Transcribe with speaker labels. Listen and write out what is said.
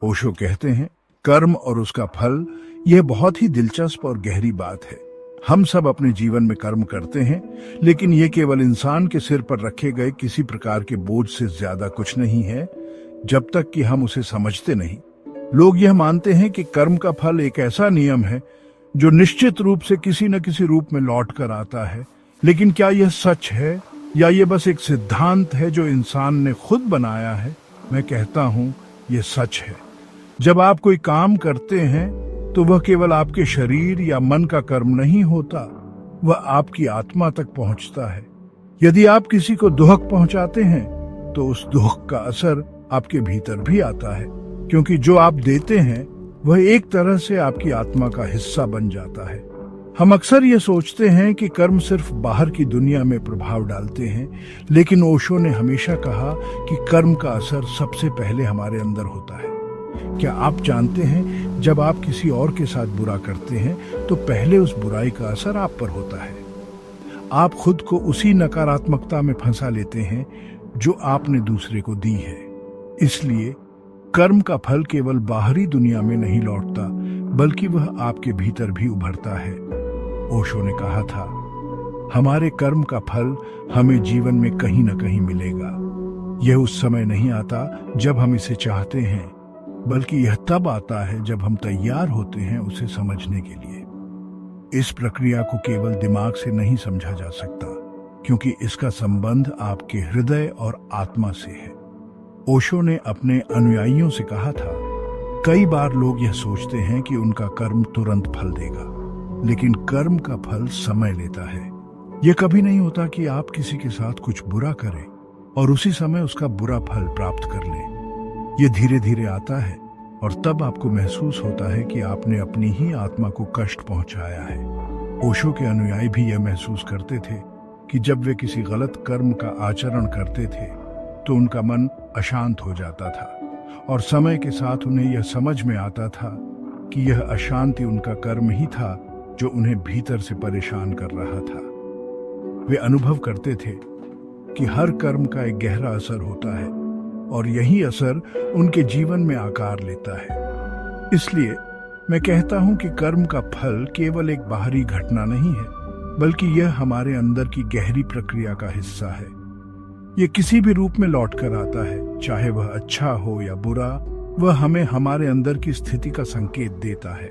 Speaker 1: ओशो कहते हैं, कर्म और उसका फल, यह बहुत ही दिलचस्प और गहरी बात है। हम सब अपने जीवन में कर्म करते हैं, लेकिन यह केवल इंसान के सिर पर रखे गए किसी प्रकार के बोझ से ज्यादा कुछ नहीं है, जब तक कि हम उसे समझते नहीं। लोग यह मानते हैं कि कर्म का फल एक ऐसा नियम है जो निश्चित रूप से किसी न किसी रूप में लौट कर आता है। लेकिन क्या यह सच है, या यह बस एक सिद्धांत है जो इंसान ने खुद बनाया है? मैं कहता हूं, यह सच है। जब आप कोई काम करते हैं तो वह केवल आपके शरीर या मन का कर्म नहीं होता, वह आपकी आत्मा तक पहुंचता है। यदि आप किसी को दुख पहुंचाते हैं तो उस दुख का असर आपके भीतर भी आता है, क्योंकि जो आप देते हैं वह एक तरह से आपकी आत्मा का हिस्सा बन जाता है। हम अक्सर ये सोचते हैं कि कर्म सिर्फ बाहर की दुनिया में प्रभाव डालते हैं, लेकिन ओशो ने हमेशा कहा कि कर्म का असर सबसे पहले हमारे अंदर होता है। क्या आप जानते हैं, जब आप किसी और के साथ बुरा करते हैं तो पहले उस बुराई का असर आप पर होता है। आप खुद को उसी नकारात्मकता में फंसा लेते हैं जो आपने दूसरे को दी है। इसलिए कर्म का फल केवल बाहरी दुनिया में नहीं लौटता, बल्कि वह आपके भीतर भी उभरता है। ओशो ने कहा था, हमारे कर्म का फल हमें जीवन में कहीं न कहीं मिलेगा। यह उस समय नहीं आता जब हम इसे चाहते हैं, बल्कि यह तब आता है जब हम तैयार होते हैं उसे समझने के लिए। इस प्रक्रिया को केवल दिमाग से नहीं समझा जा सकता, क्योंकि इसका संबंध आपके हृदय और आत्मा से है। ओशो ने अपने अनुयायियों से कहा था, कई बार लोग यह सोचते हैं कि उनका कर्म तुरंत फल देगा, लेकिन कर्म का फल समय लेता है। यह कभी नहीं होता कि आप किसी के साथ कुछ बुरा करें और उसी समय उसका बुरा फल प्राप्त कर लें। यह धीरे धीरे आता है, और तब आपको महसूस होता है कि आपने अपनी ही आत्मा को कष्ट पहुंचाया है। ओशो के अनुयायी भी यह महसूस करते थे कि जब वे किसी गलत कर्म का आचरण करते थे तो उनका मन अशांत हो जाता था, और समय के साथ उन्हें यह समझ में आता था कि यह अशांति उनका कर्म ही था जो उन्हें भीतर से परेशान कर रहा था। वे अनुभव करते थे कि हर कर्म का एक गहरा असर होता है, और यही असर उनके जीवन में आकार लेता है। इसलिए मैं कहता हूं कि कर्म का फल केवल एक बाहरी घटना नहीं है, बल्कि यह हमारे अंदर की गहरी प्रक्रिया का हिस्सा है। यह किसी भी रूप में लौट कर आता है, चाहे वह अच्छा हो या बुरा, वह हमें हमारे अंदर की स्थिति का संकेत देता है।